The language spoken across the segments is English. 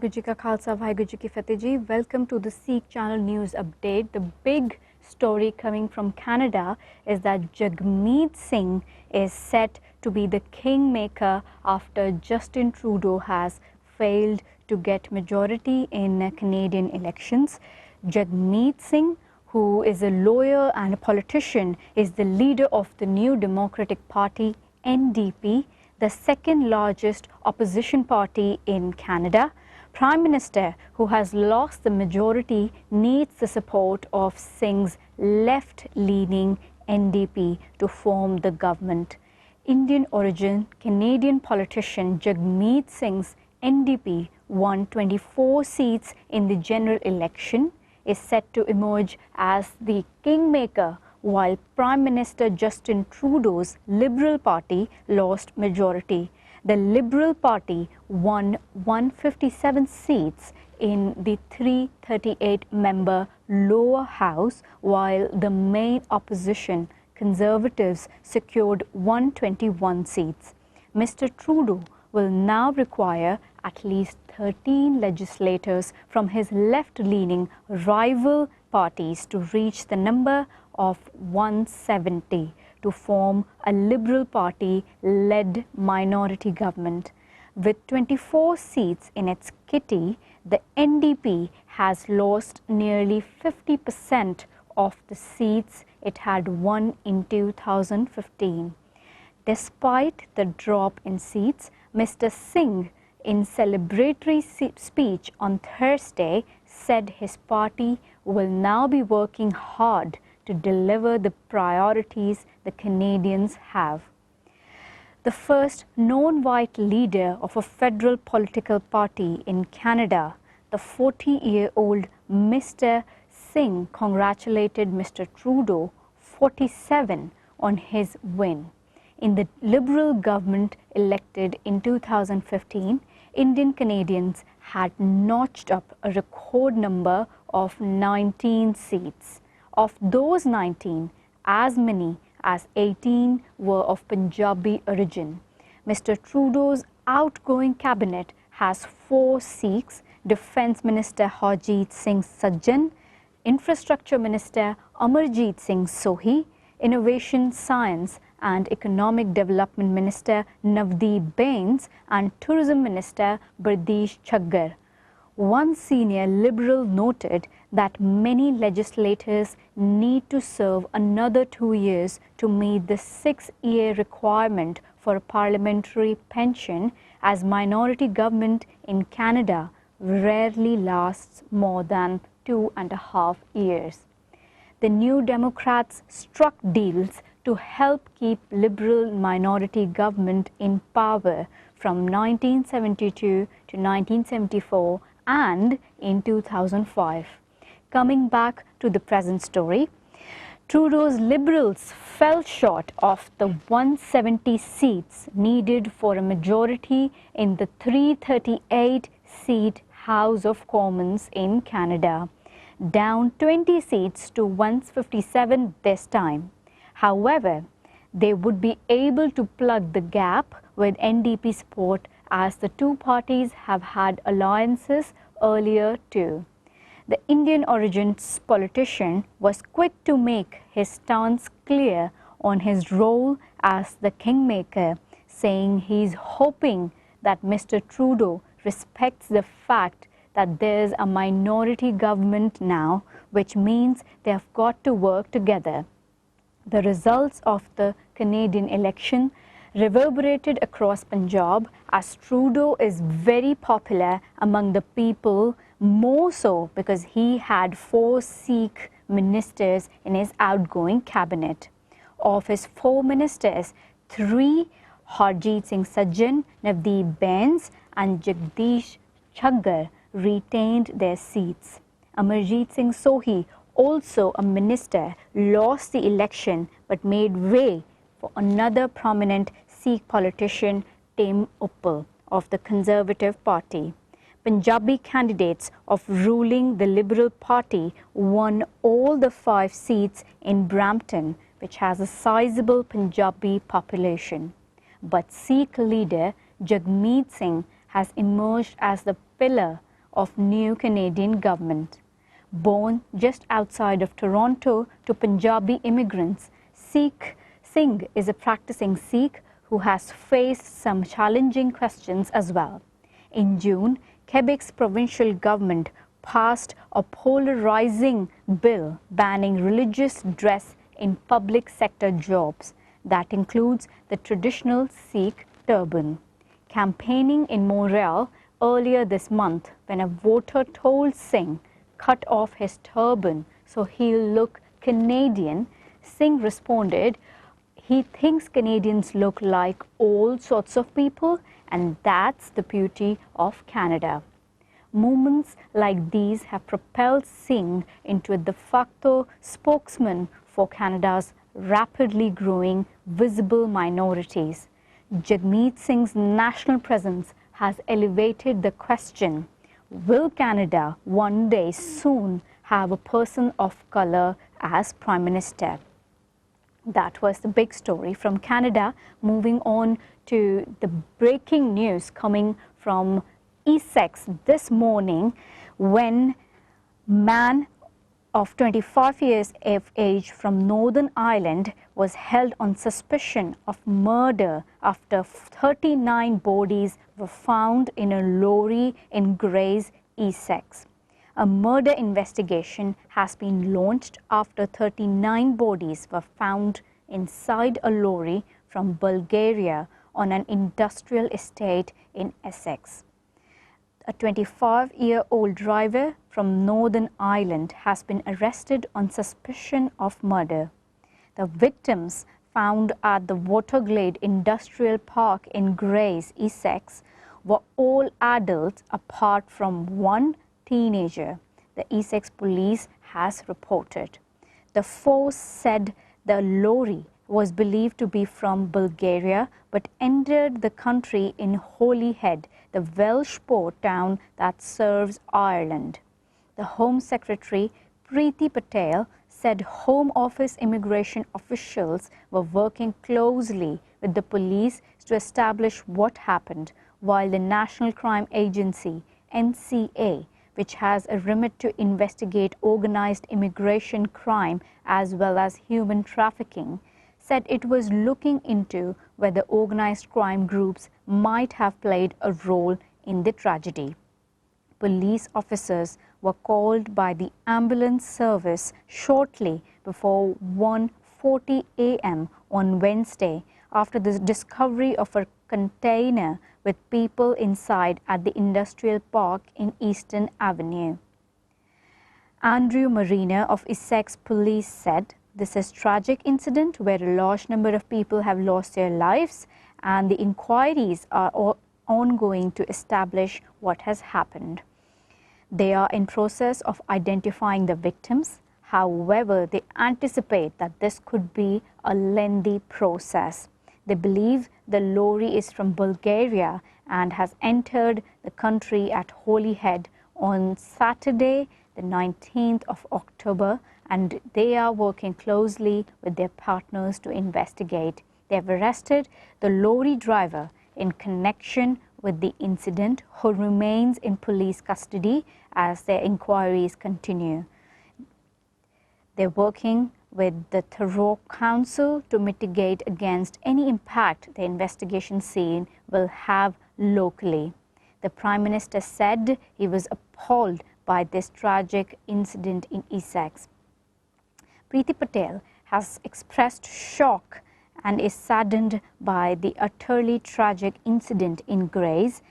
Vaheguru Ji Ka Khalsa, Vaheguru Ji Ki Fateh Ji. Welcome to the Sikh Channel News Update. The big story coming from Canada is that Jagmeet Singh is set to be the kingmaker after Justin Trudeau has failed to get majority in Canadian elections. Jagmeet Singh, who is a lawyer and a politician, is the leader of the New Democratic Party, NDP, the second largest opposition party in Canada. Prime Minister, who has lost the majority, needs the support of Singh's left-leaning NDP to form the government. Indian origin Canadian politician Jagmeet Singh's NDP won 24 seats in the general election, is set to emerge as the kingmaker, while Prime Minister Justin Trudeau's Liberal Party lost majority. The Liberal Party won 157 seats in the 338-member lower house, while the main opposition, Conservatives, secured 121 seats. Mr. Trudeau will now require at least 13 legislators from his left-leaning rival parties to reach the number of 170 to form a Liberal Party-led minority government. With 24 seats in its kitty, the NDP has lost nearly 50% of the seats it had won in 2015. Despite the drop in seats, Mr. Singh, in celebratory speech on Thursday, said his party will now be working hard to deliver the priorities the Canadians have. The first non-white leader of a federal political party in Canada, the 40-year-old Mr. Singh congratulated Mr. Trudeau, 47, on his win. In the Liberal government elected in 2015, Indian Canadians had notched up a record number of 19 seats. Of those 19, as many as 18 were of Punjabi origin. Mr. Trudeau's outgoing cabinet has 4 Sikhs: Defence Minister Harjit Singh Sajjan, Infrastructure Minister Amarjeet Singh Sohi, Innovation, Science and Economic Development Minister Navdeep Bains, and Tourism Minister Bardish Chaggar. One senior Liberal noted that many legislators need to serve another 2 years to meet the 6-year requirement for a parliamentary pension, as minority government in Canada rarely lasts more than 2.5 years. The New Democrats struck deals to help keep Liberal minority government in power from 1972 to 1974 and in 2005. Coming back to the present story, Trudeau's Liberals fell short of the 170 seats needed for a majority in the 338-seat House of Commons in Canada, down 20 seats to 157 this time. However, they would be able to plug the gap with NDP support, as the two parties have had alliances earlier too. The Indian origin politician was quick to make his stance clear on his role as the kingmaker, saying he is hoping that Mr. Trudeau respects the fact that there is a minority government now, which means they have got to work together. The results of the Canadian election reverberated across Punjab, as Trudeau is very popular among the people, more so because he had 4 Sikh ministers in his outgoing cabinet. Of his 4 ministers, 3, Harjit Singh Sajjan, Navdeep Bains and Jagdish Chaggar, retained their seats. Amarjeet Singh Sohi, also a minister, lost the election but made way for another prominent Sikh politician, Tim Uppal, of the Conservative Party. Punjabi candidates of ruling the Liberal Party won all the 5 seats in Brampton, which has a sizable Punjabi population. But Sikh leader Jagmeet Singh has emerged as the pillar of new Canadian government. Born just outside of Toronto to Punjabi immigrants, Singh is a practicing Sikh who has faced some challenging questions as well. In June, Quebec's provincial government passed a polarizing bill banning religious dress in public sector jobs. That includes the traditional Sikh turban. Campaigning in Montreal earlier this month, when a voter told Singh cut off his turban so he'll look Canadian, Singh responded, he thinks Canadians look like all sorts of people, and that's the beauty of Canada. Movements like these have propelled Singh into a de facto spokesman for Canada's rapidly growing visible minorities. Jagmeet Singh's national presence has elevated the question, will Canada one day soon have a person of color as Prime Minister? That was the big story from Canada. Moving on to the breaking news coming from Essex this morning, when man of 25 years of age from Northern Ireland was held on suspicion of murder after 39 bodies were found in a lorry in Grays, Essex. A murder investigation has been launched after 39 bodies were found inside a lorry from Bulgaria on an industrial estate in Essex. A 25-year-old driver from Northern Ireland has been arrested on suspicion of murder. The victims found at the Waterglade Industrial Park in Grays, Essex, were all adults apart from one teenager, the Essex police has reported. The force said the lorry was believed to be from Bulgaria but entered the country in Holyhead, the Welsh port town that serves Ireland. The Home Secretary Priti Patel said Home Office immigration officials were working closely with the police to establish what happened, while the National Crime Agency, NCA, which has a remit to investigate organized immigration crime as well as human trafficking, said it was looking into whether organized crime groups might have played a role in the tragedy. Police officers were called by the ambulance service shortly before 1:40 a.m. on Wednesday after the discovery of a container with people inside at the industrial park in Eastern Avenue. Andrew Marina of Essex Police said, "This is a tragic incident where a large number of people have lost their lives, and the inquiries are ongoing to establish what has happened. They are in process of identifying the victims. However, they anticipate that this could be a lengthy process. They believe the lorry is from Bulgaria and has entered the country at Holyhead on Saturday, the 19th of October, and they are working closely with their partners to investigate. They have arrested the lorry driver in connection with the incident, who remains in police custody as their inquiries continue. They're working with the Thurrock Council to mitigate against any impact the investigation scene will have locally. The Prime Minister said he was appalled by this tragic incident in Essex. Priti Patel has expressed shock and is saddened by the utterly tragic incident in Grays.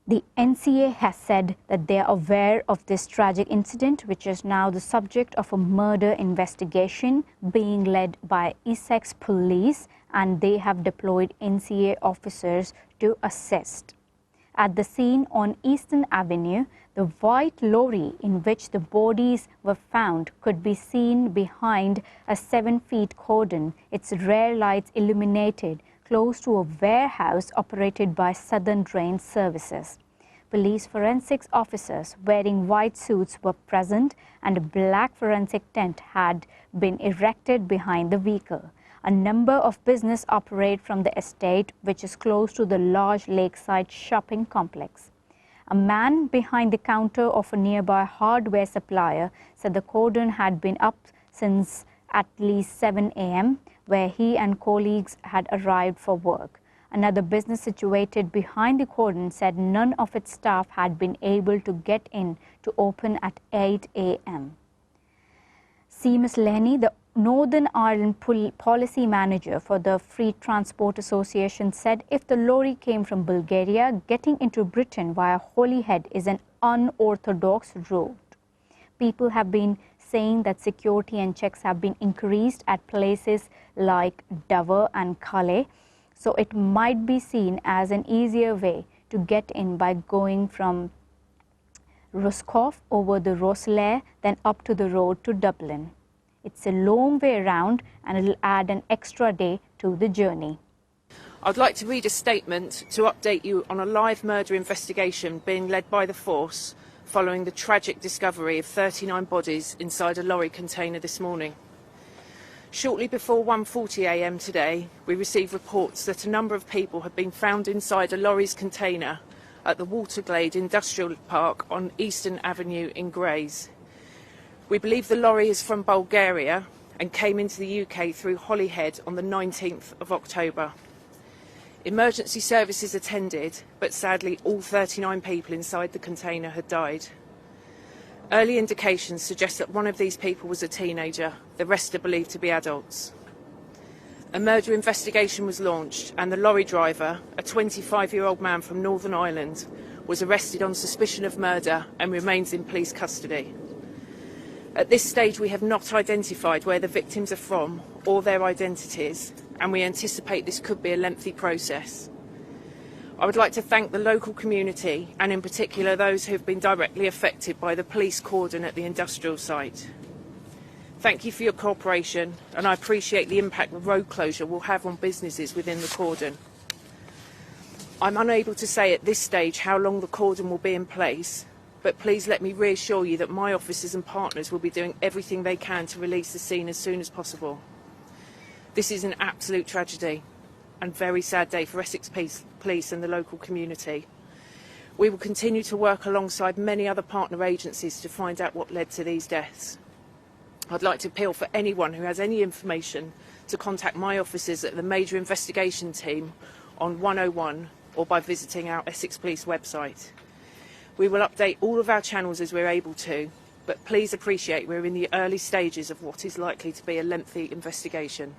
The NCA has said that they are aware of this tragic incident, which is now the subject of a murder investigation being led by Essex Police, and they have deployed NCA officers to assist. At the scene on Eastern Avenue, the white lorry in which the bodies were found could be seen behind a 7-foot cordon, its rear lights illuminated, close to a warehouse operated by Southern Drain Services. Police forensics officers wearing white suits were present, and a black forensic tent had been erected behind the vehicle. A number of businesses operate from the estate, which is close to the large lakeside shopping complex. A man behind the counter of a nearby hardware supplier said the cordon had been up since at least 7 a.m., where he and colleagues had arrived for work. Another business situated behind the cordon said none of its staff had been able to get in to open at 8 a.m. Seamus Lenny, the Northern Ireland policy manager for the Free Transport Association, said if the lorry came from Bulgaria, getting into Britain via Holyhead is an unorthodox route. People have been saying that security and checks have been increased at places like Dover and Calais, so it might be seen as an easier way to get in by going from Roscoff over the Rosslare, then up to the road to Dublin. It's a long way around and it'll add an extra day to the journey. I'd like to read a statement to update you on a live murder investigation being led by the force following the tragic discovery of 39 bodies inside a lorry container this morning. Shortly before 1:40 a.m. today, we received reports that a number of people had been found inside a lorry's container at the Waterglade Industrial Park on Eastern Avenue in Grays. We believe the lorry is from Bulgaria and came into the UK through Holyhead on the 19th of October. Emergency services attended, but sadly all 39 people inside the container had died. Early indications suggest that one of these people was a teenager, the rest are believed to be adults. A murder investigation was launched and the lorry driver, a 25-year-old man from Northern Ireland, was arrested on suspicion of murder and remains in police custody. At this stage we have not identified where the victims are from or their identities, and we anticipate this could be a lengthy process. I would like to thank the local community and in particular those who have been directly affected by the police cordon at the industrial site. Thank you for your cooperation and I appreciate the impact the road closure will have on businesses within the cordon. I'm unable to say at this stage how long the cordon will be in place, but please let me reassure you that my officers and partners will be doing everything they can to release the scene as soon as possible. This is an absolute tragedy and very sad day for Essex Police and the local community. We will continue to work alongside many other partner agencies to find out what led to these deaths. I'd like to appeal for anyone who has any information to contact my officers at the Major Investigation Team on 101 or by visiting our Essex Police website. We will update all of our channels as we're able to, but please appreciate we're in the early stages of what is likely to be a lengthy investigation.